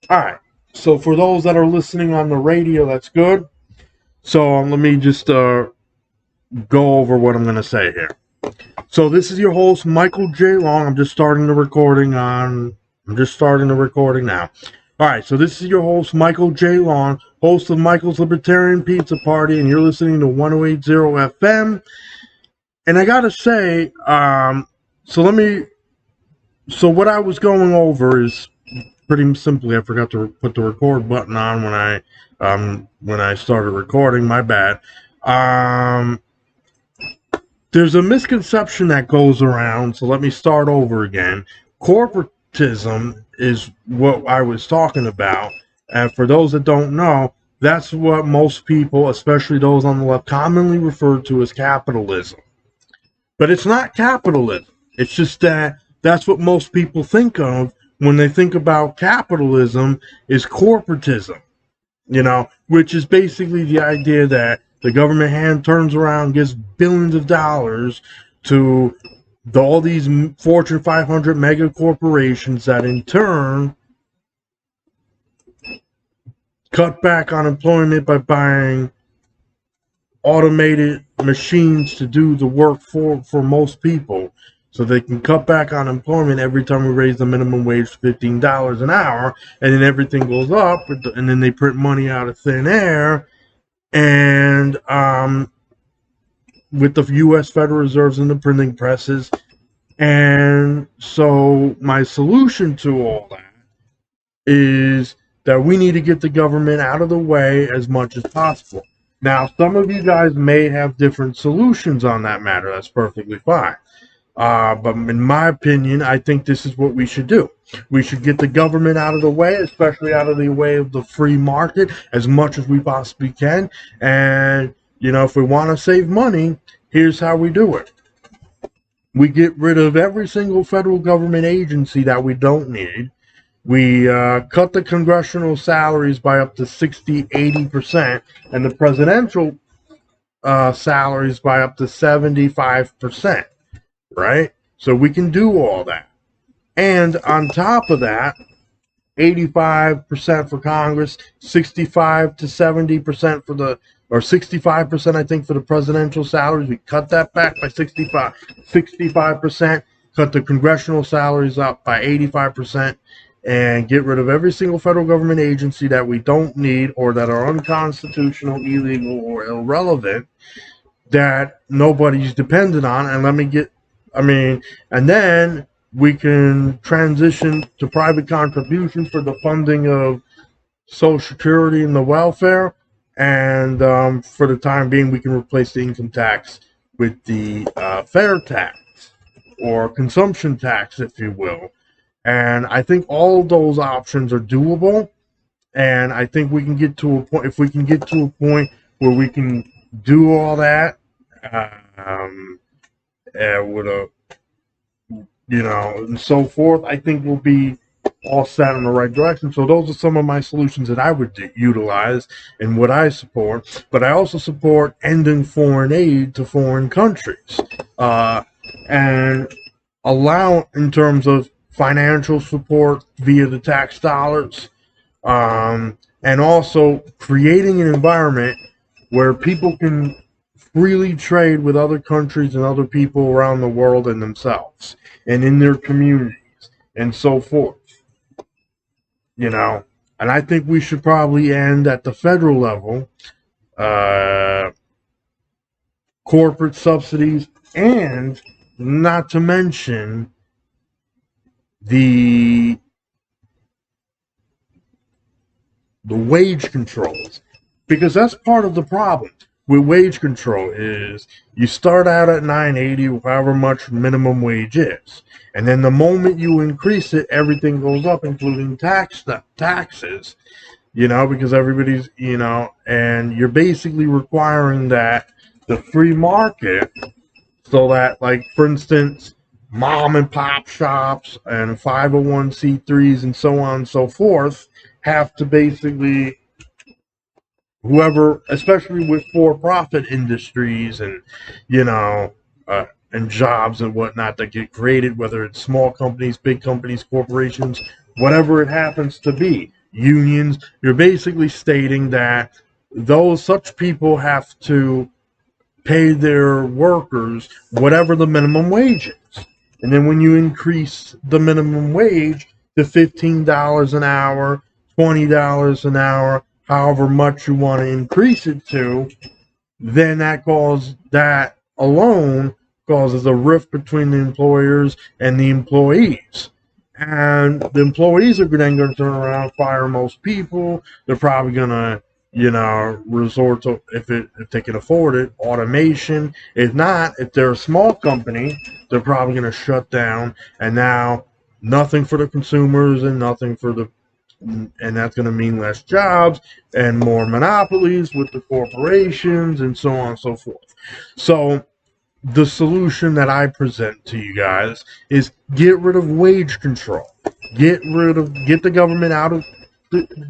All right. So for those that are listening on the radio, that's good. So let me just go over what I'm going to say here. So this is your host, Michael J. Long. I'm just starting the recording now. All right, so this is your host, Michael J. Long, host of Michaels Libertarian Pizza Party, and you're listening to 1080 FM. And I gotta say, so what I was going over is pretty simply, I forgot to put the record button on when I started recording. My bad. There's a misconception that goes around, so let me start over again. Corporatism is what I was talking about, and for those that don't know, that's what most people, especially those on the left, commonly refer to as capitalism. But it's not capitalism. It's just that that's what most people think of when they think about capitalism is corporatism, which is basically the idea that the government hand turns around, gives billions of dollars to all these Fortune 500 mega corporations that in turn cut back on employment by buying automated machines to do the work for most people, so they can cut back on employment every time we raise the minimum wage to $15 an hour, and then everything goes up, and then they print money out of thin air, and with the U.S. Federal Reserves and the printing presses. And so my solution to all that is that we need to get the government out of the way as much as possible. Now, some of you guys may have different solutions on that matter. That's perfectly fine. But in my opinion, I think this is what we should do. We should get the government out of the way, especially out of the way of the free market, as much as we possibly can. And, if we want to save money, here's how we do it. We get rid of every single federal government agency that we don't need. We cut the congressional salaries by up to 60-80%, and the presidential salaries by up to 75%, right? So we can do all that. And on top of that, 85% for Congress, 65 to 70% or 65%, I think, for the presidential salaries. We cut that back by 65%, cut the congressional salaries up by 85%, and get rid of every single federal government agency that we don't need or that are unconstitutional, illegal, or irrelevant that nobody's dependent on. And then we can transition to private contributions for the funding of Social Security and the welfare. And for the time being, we can replace the income tax with the fair tax or consumption tax, if you will. And I think all of those options are doable. And I think we can get to a point, if we can get to a point where we can do all that with a, and so forth, I think we'll be all set in the right direction. So those are some of my solutions that I would utilize and what I support. But I also support ending foreign aid to foreign countries and allow, in terms of financial support via the tax dollars, and also creating an environment where people can freely trade with other countries and other people around the world and themselves and in their communities and so forth. And I think we should probably end at the federal level corporate subsidies, and not to mention the wage controls, because that's part of the problem with wage control. Is you start out at $9.80, however much minimum wage is, and then the moment you increase it, everything goes up, including taxes, because everybody's, and you're basically requiring that the free market, so that, like, for instance, mom and pop shops and 501c3s and so on and so forth have to basically, whoever, especially with for-profit industries and, and jobs and whatnot that get created, whether it's small companies, big companies, corporations, whatever it happens to be, unions. You're basically stating that such people have to pay their workers whatever the minimum wage is. And then when you increase the minimum wage to $15 an hour, $20 an hour, however much you want to increase it to, then that alone causes a rift between the employers and the employees. And the employees are then going to turn around and fire most people. They're probably going to, resort to, if they can afford it, automation. If not, if they're a small company, they're probably going to shut down. And now nothing for the consumers and nothing for the, and that's going to mean less jobs and more monopolies with the corporations and so on and so forth. So the solution that I present to you guys is get rid of wage control. Get the government out of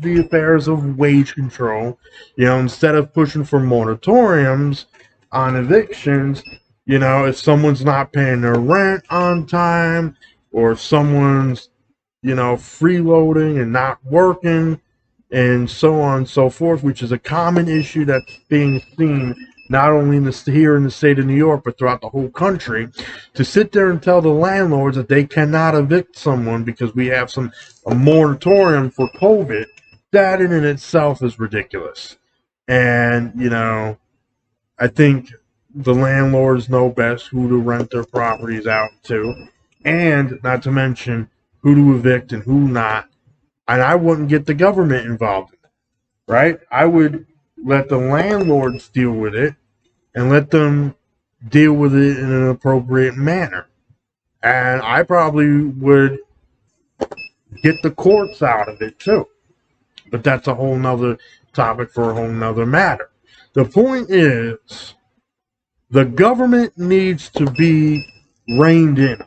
the affairs of wage control. Instead of pushing for moratoriums on evictions, if someone's not paying their rent on time, or if someone's freeloading and not working, and so on and so forth, which is a common issue that's being seen not only here in the state of New York, but throughout the whole country, to sit there and tell the landlords that they cannot evict someone because we have a moratorium for COVID, that in itself is ridiculous. And, I think the landlords know best who to rent their properties out to, and not to mention who to evict and who not. And I wouldn't get the government involved in it, right? I would let the landlords deal with it and let them deal with it in an appropriate manner. And I probably would get the courts out of it too. But that's a whole nother topic for a whole nother matter. The point is, the government needs to be reined in.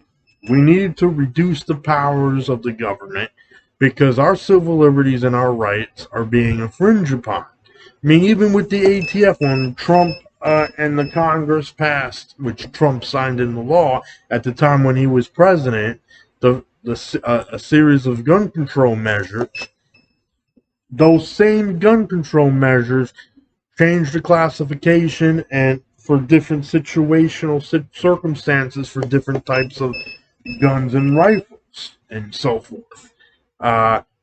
We need to reduce the powers of the government because our civil liberties and our rights are being infringed upon. I mean, even with the ATF, when Trump and the Congress passed, which Trump signed into law at the time when he was president, a series of gun control measures, those same gun control measures changed the classification and for different situational circumstances for different types of guns and rifles and so forth.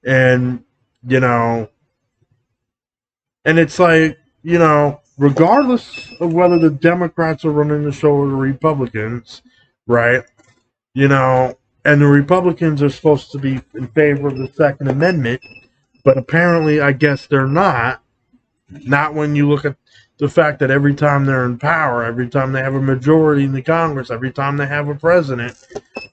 And it's like, regardless of whether the Democrats are running the show or the Republicans, right? And the Republicans are supposed to be in favor of the Second Amendment, but apparently, I guess they're not. Not when you look at the fact that every time they're in power, every time they have a majority in the Congress, every time they have a president,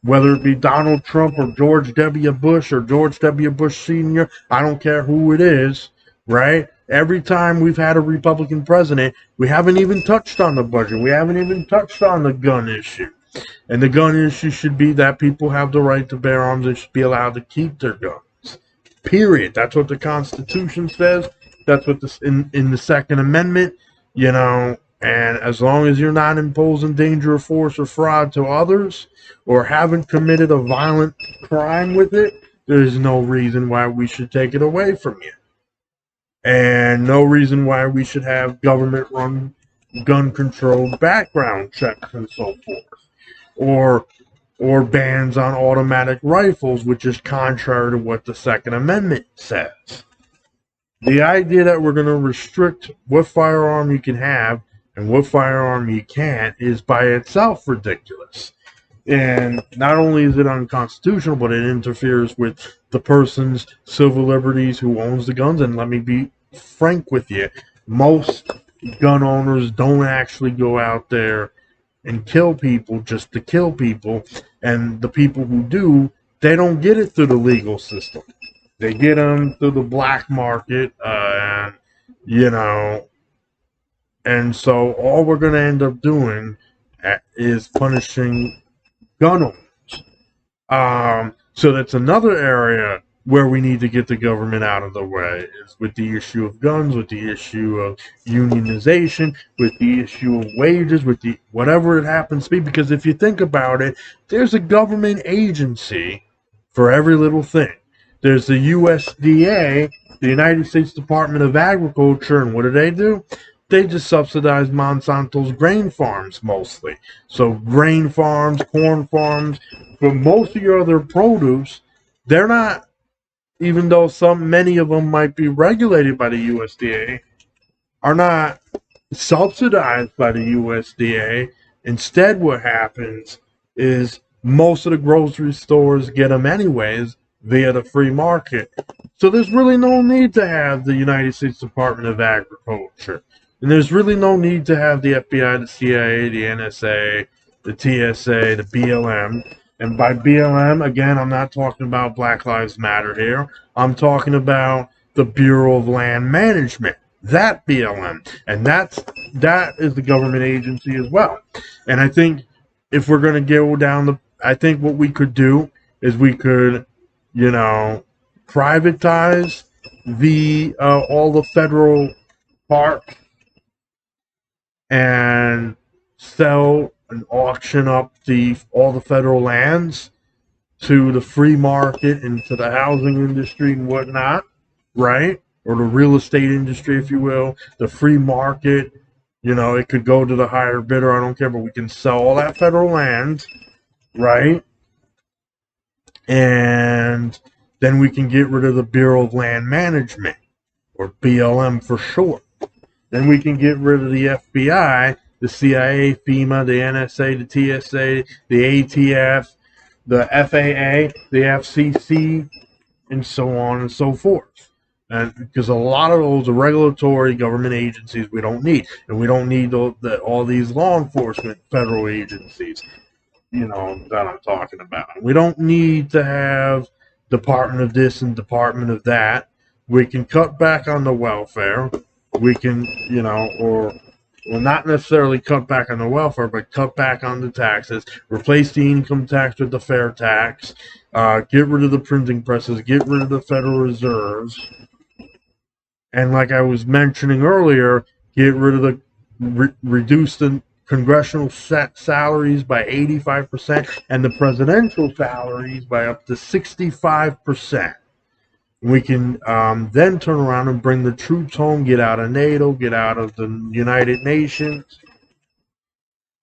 whether it be Donald Trump or George W. Bush or George W. Bush Sr., I don't care who it is, right? Every time we've had a Republican president, we haven't even touched on the budget. We haven't even touched on the gun issue. And the gun issue should be that people have the right to bear arms and should be allowed to keep their guns. Period. That's what the Constitution says. That's what in the Second Amendment, and as long as you're not imposing danger of force or fraud to others or haven't committed a violent crime with it, there's no reason why we should take it away from you. And no reason why we should have government-run gun control background checks and so forth. Or bans on automatic rifles, which is contrary to what the Second Amendment says. The idea that we're going to restrict what firearm you can have and what firearm you can't is by itself ridiculous. And not only is it unconstitutional, but it interferes with the person's civil liberties who owns the guns. And let me be frank with you, most gun owners don't actually go out there and kill people just to kill people. And the people who do, they don't get it through the legal system. They get them through the black market, and so all we're going to end up doing is punishing gun owners. So that's another area where we need to get the government out of the way, is with the issue of guns, with the issue of unionization, with the issue of wages, with the whatever it happens to be. Because if you think about it, there's a government agency for every little thing. There's the USDA, the United States Department of Agriculture, and what do? They just subsidize Monsanto's grain farms mostly. So grain farms, corn farms, but most of your other produce, they're not, even though many of them might be regulated by the USDA, are not subsidized by the USDA. Instead, what happens is most of the grocery stores get them anyways via the free market. So there's really no need to have the United States Department of Agriculture. And there's really no need to have the FBI, the CIA, the NSA, the TSA, the BLM. And by BLM, again, I'm not talking about Black Lives Matter here. I'm talking about the Bureau of Land Management. That BLM. And that is the government agency as well. And I think if we're going to go down I think what we could do is we could, privatize all the federal parks and sell and auction up all the federal lands to the free market and to the housing industry and whatnot, right? Or the real estate industry, if you will, the free market. It could go to the higher bidder, I don't care, but we can sell all that federal land, right? And then we can get rid of the Bureau of Land Management, or BLM for short. Then we can get rid of the FBI, the CIA, FEMA, the NSA, the TSA, the ATF, the FAA, the FCC, and so on and so forth. And because a lot of those are regulatory government agencies we don't need. And we don't need all these law enforcement federal agencies, that I'm talking about. We don't need to have Department of this and Department of that. We can cut back on the welfare. We can, or not necessarily cut back on the welfare, but cut back on the taxes, replace the income tax with the fair tax, get rid of the printing presses, get rid of the Federal Reserves, and like I was mentioning earlier, get rid of reduce the congressional salaries by 85% and the presidential salaries by up to 65%. We can then turn around and bring the troops home, get out of NATO, get out of the United Nations,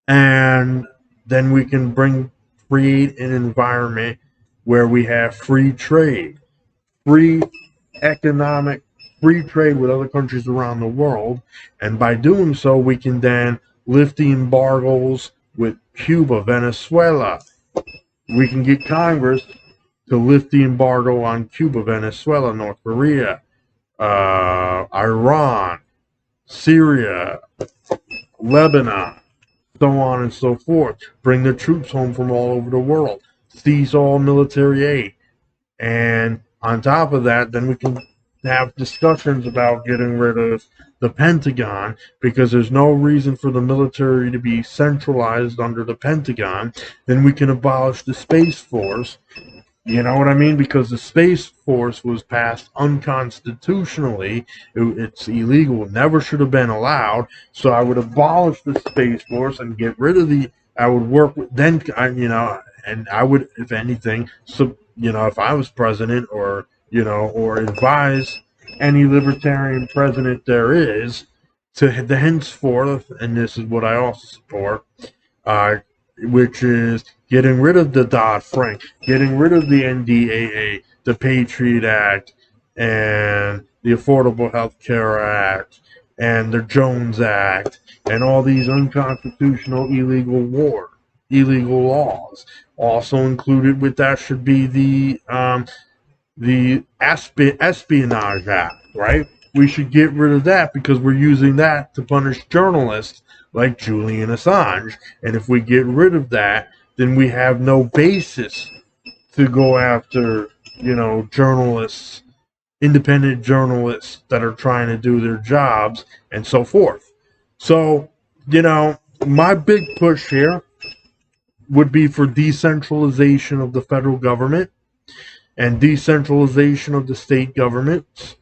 and then we can create an environment where we have free trade, free trade with other countries around the world, and by doing so, we can then lift the embargoes with Cuba, Venezuela. We can get Congress to lift the embargo on Cuba, Venezuela, North Korea, Iran, Syria, Lebanon, so on and so forth. Bring the troops home from all over the world. Seize all military aid. And on top of that, then we can have discussions about getting rid of the Pentagon, because there's no reason for the military to be centralized under the Pentagon. Then we can abolish the Space Force. You know what I mean? Because the Space Force was passed unconstitutionally. It's illegal. Never should have been allowed. So I would abolish the Space Force and get rid of I would work with, and I would, if anything, if I was president or advise any libertarian president there is, to henceforth, and this is what I also support, which is getting rid of the Dodd-Frank, getting rid of the NDAA, the Patriot Act, and the Affordable Health Care Act, and the Jones Act, and all these unconstitutional illegal laws. Also included with that should be the Espionage Act, right? We should get rid of that because we're using that to punish journalists like Julian Assange. And if we get rid of that, then we have no basis to go after, journalists, independent journalists that are trying to do their jobs and so forth. So, my big push here would be for decentralization of the federal government and decentralization of the state governments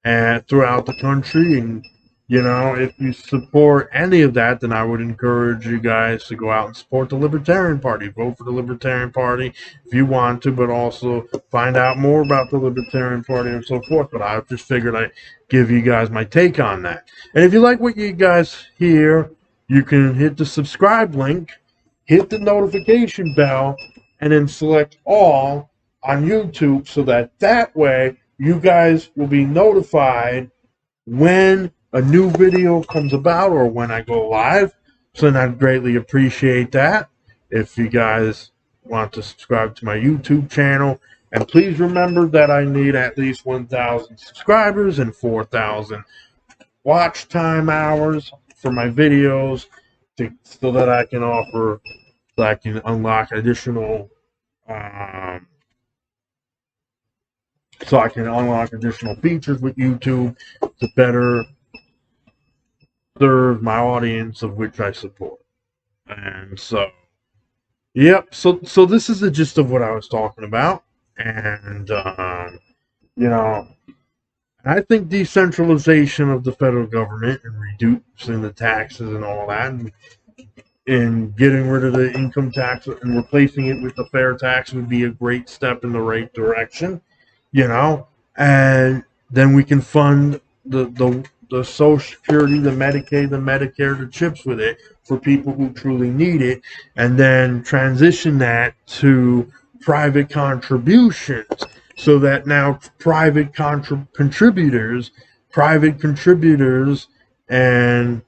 throughout the country, and If you support any of that, then I would encourage you guys to go out and support the Libertarian Party. Vote for the Libertarian Party if you want to, but also find out more about the Libertarian Party and so forth. But I just figured I'd give you guys my take on that. And if you like what you guys hear, you can hit the subscribe link, hit the notification bell, and then select all on YouTube so that way you guys will be notified when a new video comes about or when I go live. So then I'd greatly appreciate that if you guys want to subscribe to my YouTube channel. And please remember that I need at least 1,000 subscribers and 4,000 watch time hours for my videos so that I can unlock additional features with YouTube to better serve my audience of which I support. And so, yep. So this is the gist of what I was talking about. And, I think decentralization of the federal government and reducing the taxes and all that and getting rid of the income tax and replacing it with the fair tax would be a great step in the right direction, and then we can fund the Social Security, the Medicaid, the Medicare, the CHIPS with it for people who truly need it, and then transition that to private contributions so that now private contributors and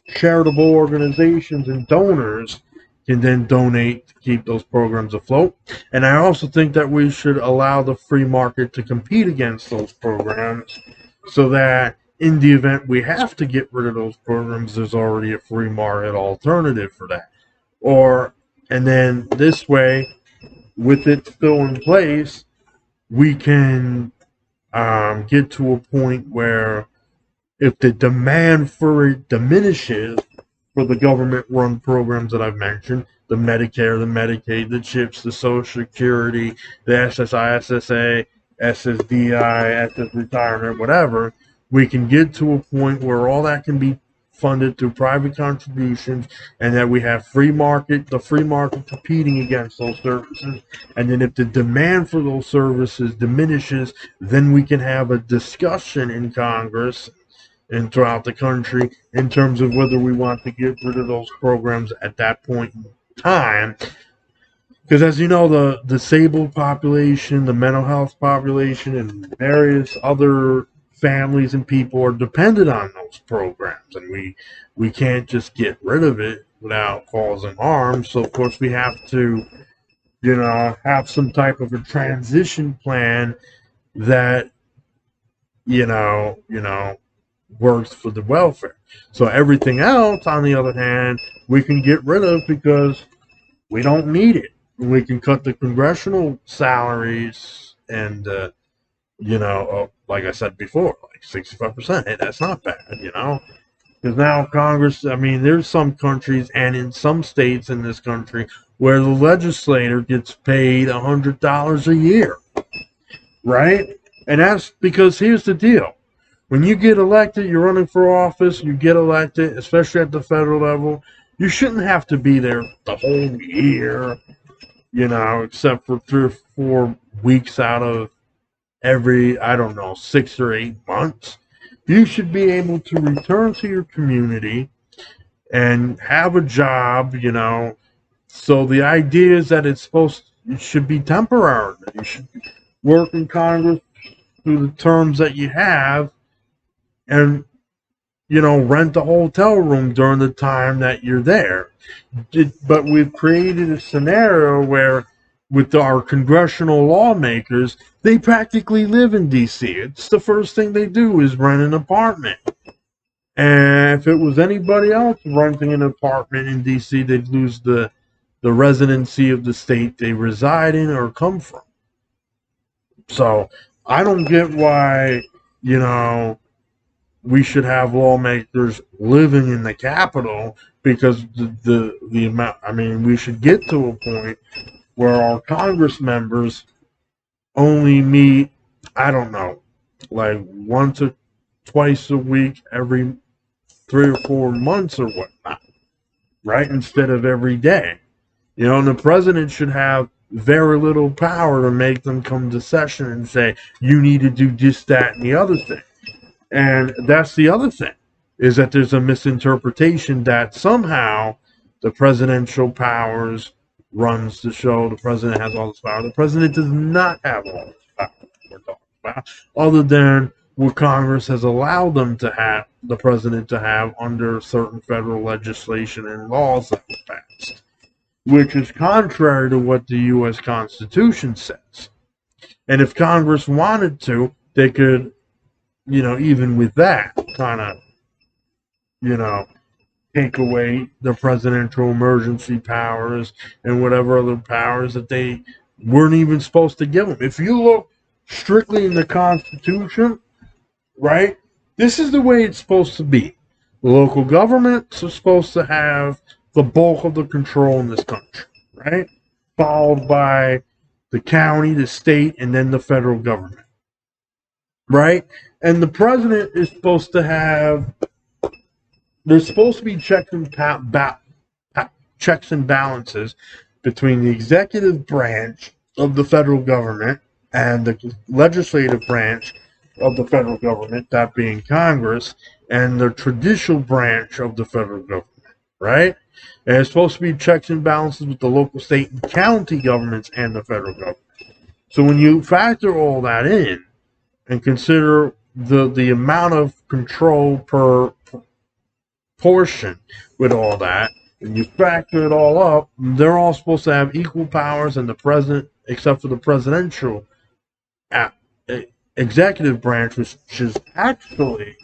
charitable organizations and donors can then donate to keep those programs afloat. And I also think that we should allow the free market to compete against those programs so that in the event we have to get rid of those programs, there's already a free market alternative for that. And then this way, with it still in place, we can get to a point where if the demand for it diminishes for the government-run programs that I've mentioned, the Medicare, the Medicaid, the CHIPS, the Social Security, the SSI, SSA, SSDI, SS Retirement, whatever, we can get to a point where all that can be funded through private contributions and that we have the free market competing against those services. And then if the demand for those services diminishes, then we can have a discussion in Congress and throughout the country in terms of whether we want to get rid of those programs at that point in time. Because as you know, the disabled population, the mental health population, and various other families and people are dependent on those programs. And we can't just get rid of it without causing harm. So, of course, we have to, have some type of a transition plan that, works for the welfare. So everything else, on the other hand, we can get rid of because we don't need it. We can cut the congressional salaries and, like I said before, like 65%. Hey, that's not bad, Because now Congress, there's some countries and in some states in this country where the legislator gets paid $100 a year, right? And that's because here's the deal. When you get elected, you're running for office, you get elected, especially at the federal level, you shouldn't have to be there the whole year, except for 3 or 4 weeks out of every, 6 or 8 months. You should be able to return to your community and have a job, So the idea is that it should be temporary. You should work in Congress through the terms that you have and, rent a hotel room during the time that you're there. But we've created a scenario where with our congressional lawmakers, they practically live in D.C. It's the first thing they do is rent an apartment. And if it was anybody else renting an apartment in D.C., they'd lose the residency of the state they reside in or come from. So I don't get why, we should have lawmakers living in the Capitol because the amount, we should get to a point where our Congress members only meet, like once twice a week, every 3 or 4 months or whatnot, right? Instead of every day. And the president should have very little power to make them come to session and say, you need to do this, that, and the other thing. And that's the other thing, is that there's a misinterpretation that somehow the presidential powers runs the show. The president has all this power. The president does not have all this power we're talking about, other than what Congress has allowed them to have, the president to have under certain federal legislation and laws that were passed, which is contrary to what the U.S. Constitution says. And if Congress wanted to, they could, even with that, kind of, take away the presidential emergency powers and whatever other powers that they weren't even supposed to give them. If you look strictly in the Constitution, right, this is the way it's supposed to be. The local governments are supposed to have the bulk of the control in this country, right? Followed by the county, the state, and then the federal government, right? And the president is supposed to have, there's supposed to be checks and balances between the executive branch of the federal government and the legislative branch of the federal government, that being Congress, and the traditional branch of the federal government, right? And it's supposed to be checks and balances with the local, state, and county governments and the federal government. So when you factor all that in and consider the amount of control per portion with all that, and you factor it all up, they're all supposed to have equal powers, and the president, except for the presidential executive branch, which is actually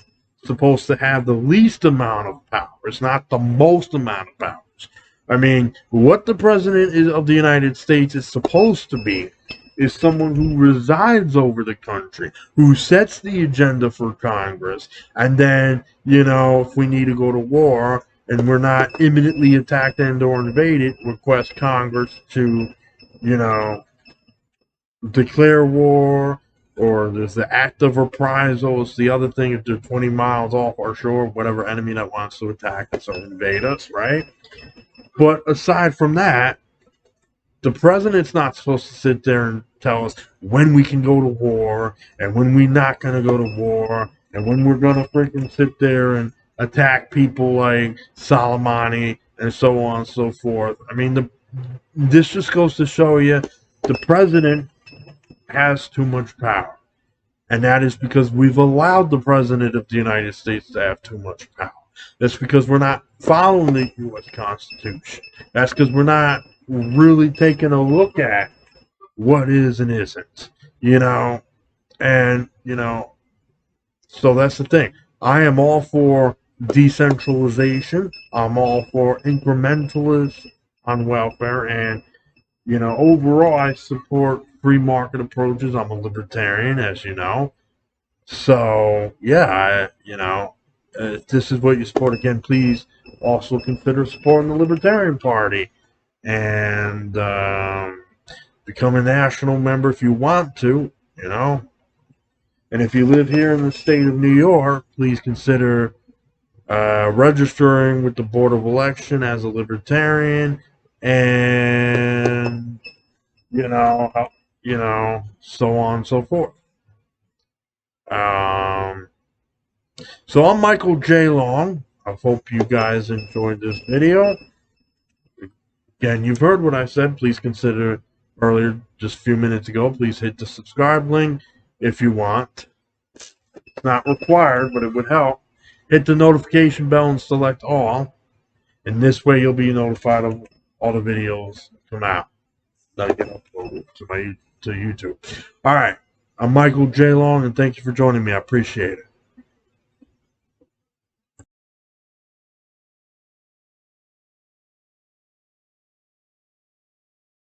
supposed to have the least amount of power. It's not the most amount of powers. I mean, what the president of the United States is supposed to be is someone who resides over the country, who sets the agenda for Congress, and then, if we need to go to war and we're not imminently attacked and or invaded, request Congress to, declare war, or there's the act of reprisal. It's the other thing, if they're 20 miles off our shore, whatever enemy that wants to attack us or invade us, right? But aside from that, the president's not supposed to sit there and tell us when we can go to war and when we're not going to go to war and when we're going to freaking sit there and attack people like Soleimani and so on and so forth. I mean, this just goes to show you the president has too much power. And that is because we've allowed the president of the United States to have too much power. That's because we're not following the U.S. Constitution. That's because we're not really taking a look at what is and isn't, and, so that's the thing. I am all for decentralization. I'm all for incrementalism on welfare, and, overall I support free market approaches. I'm a libertarian, as you know. So, yeah, if this is what you support, again, please also consider supporting the Libertarian Party and become a national member if you want to, And if you live here in the state of New York, please consider registering with the Board of Election as a Libertarian, and so on and so forth. So I'm Michael J. Long. I hope you guys enjoyed this video. Again, you've heard what I said. Please consider earlier, just a few minutes ago, please hit the subscribe link if you want. It's not required, but it would help. Hit the notification bell and select all. And this way you'll be notified of all the videos that come out that get uploaded to YouTube. All right. I'm Michael J. Long, and thank you for joining me. I appreciate it.